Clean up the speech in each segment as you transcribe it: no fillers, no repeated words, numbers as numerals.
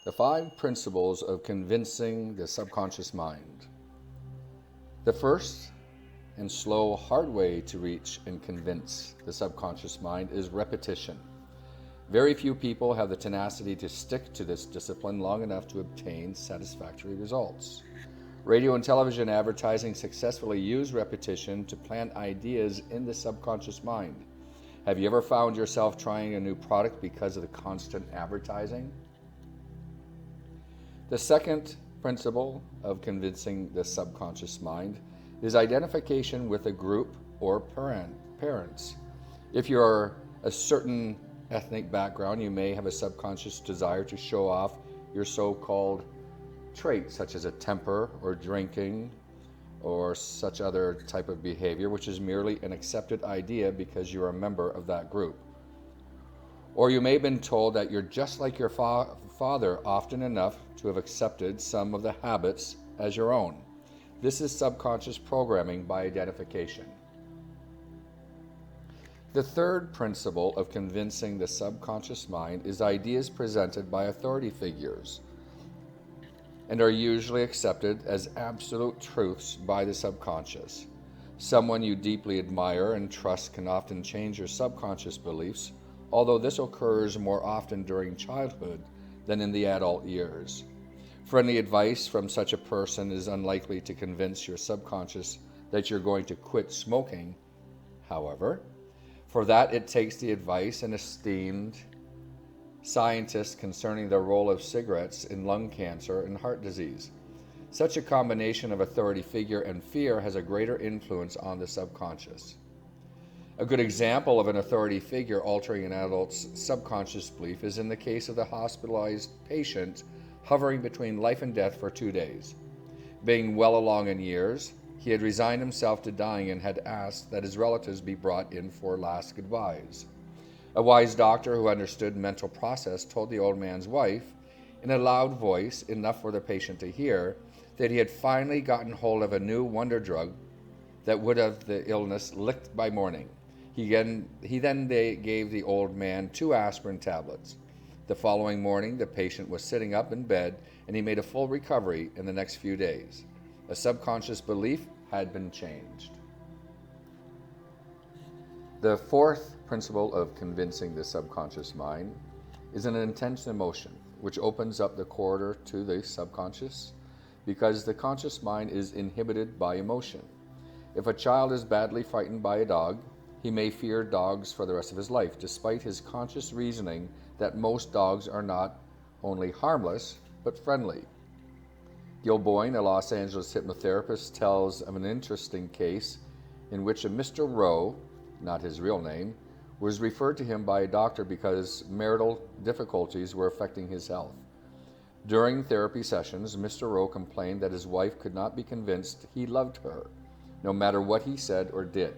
The 5 principles of convincing the subconscious mind. The first and slow, hard way to reach and convince the subconscious mind is repetition. Very few people have the tenacity to stick to this discipline long enough to obtain satisfactory results. Radio and television advertising successfully use repetition to plant ideas in the subconscious mind. Have you ever found yourself trying a new product because of the constant advertising? The second principle of convincing the subconscious mind is identification with a group or parents. If you're a certain ethnic background, you may have a subconscious desire to show off your so-called traits, such as a temper or drinking or such other type of behavior, which is merely an accepted idea because you're a member of that group. Or you may have been told that you're just like your father often enough to have accepted some of the habits as your own. This is subconscious programming by identification. The third principle of convincing the subconscious mind is ideas presented by authority figures and are usually accepted as absolute truths by the subconscious. Someone you deeply admire and trust can often change your subconscious beliefs, although this occurs more often during childhood than in the adult years. Friendly advice from such a person is unlikely to convince your subconscious that you're going to quit smoking. However, for that it takes the advice and esteemed scientists concerning the role of cigarettes in lung cancer and heart disease. Such a combination of authority figure and fear has a greater influence on the subconscious. A good example of an authority figure altering an adult's subconscious belief is in the case of the hospitalized patient hovering between life and death for 2 days. Being well along in years, he had resigned himself to dying and had asked that his relatives be brought in for last goodbyes. A wise doctor who understood mental process told the old man's wife, in a loud voice, enough for the patient to hear, that he had finally gotten hold of a new wonder drug that would have the illness licked by morning. He then gave the old man 2 aspirin tablets. The following morning, the patient was sitting up in bed, and he made a full recovery in the next few days. A subconscious belief had been changed. The fourth principle of convincing the subconscious mind is an intense emotion, which opens up the corridor to the subconscious because the conscious mind is inhibited by emotion. If a child is badly frightened by a dog, he may fear dogs for the rest of his life, despite his conscious reasoning that most dogs are not only harmless, but friendly. Gil Boyne, a Los Angeles hypnotherapist, tells of an interesting case in which a Mr. Rowe, not his real name, was referred to him by a doctor because marital difficulties were affecting his health. During therapy sessions, Mr. Rowe complained that his wife could not be convinced he loved her, no matter what he said or did.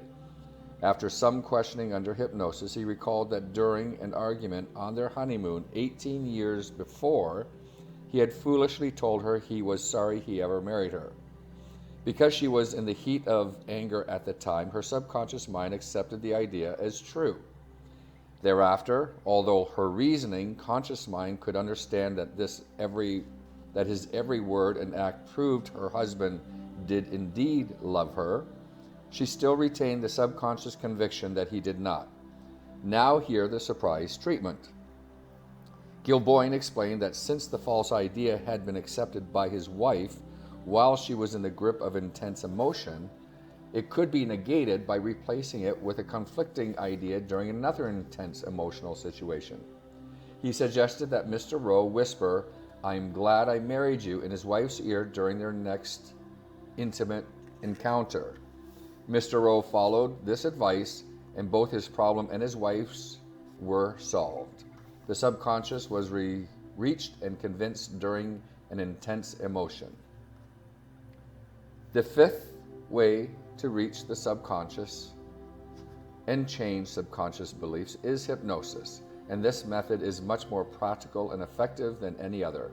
After some questioning under hypnosis, he recalled that during an argument on their honeymoon 18 years before, he had foolishly told her he was sorry he ever married her. Because she was in the heat of anger at the time, her subconscious mind accepted the idea as true. Thereafter, although her reasoning conscious mind could understand that his every word and act proved her husband did indeed love her, she still retained the subconscious conviction that he did not. Now hear the surprise treatment. Gil Boyne explained that since the false idea had been accepted by his wife while she was in the grip of intense emotion, it could be negated by replacing it with a conflicting idea during another intense emotional situation. He suggested that Mr. Rowe whisper, "I'm glad I married you," in his wife's ear during their next intimate encounter. Mr. Rowe followed this advice, and both his problem and his wife's were solved. The subconscious was reached and convinced during an intense emotion. The fifth way to reach the subconscious and change subconscious beliefs is hypnosis, and this method is much more practical and effective than any other.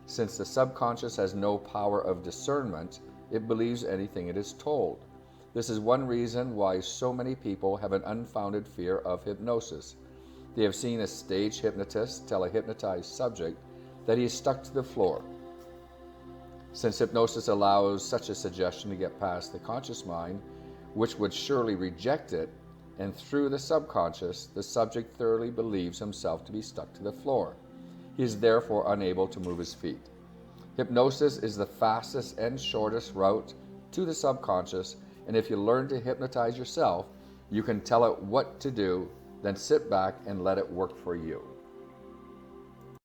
Since the subconscious has no power of discernment, it believes anything it is told. This is one reason why so many people have an unfounded fear of hypnosis. They have seen a stage hypnotist tell a hypnotized subject that he is stuck to the floor. Since hypnosis allows such a suggestion to get past the conscious mind, which would surely reject it, and through the subconscious, the subject thoroughly believes himself to be stuck to the floor. He is therefore unable to move his feet. Hypnosis is the fastest and shortest route to the subconscious, and if you learn to hypnotize yourself, you can tell it what to do, then sit back and let it work for you.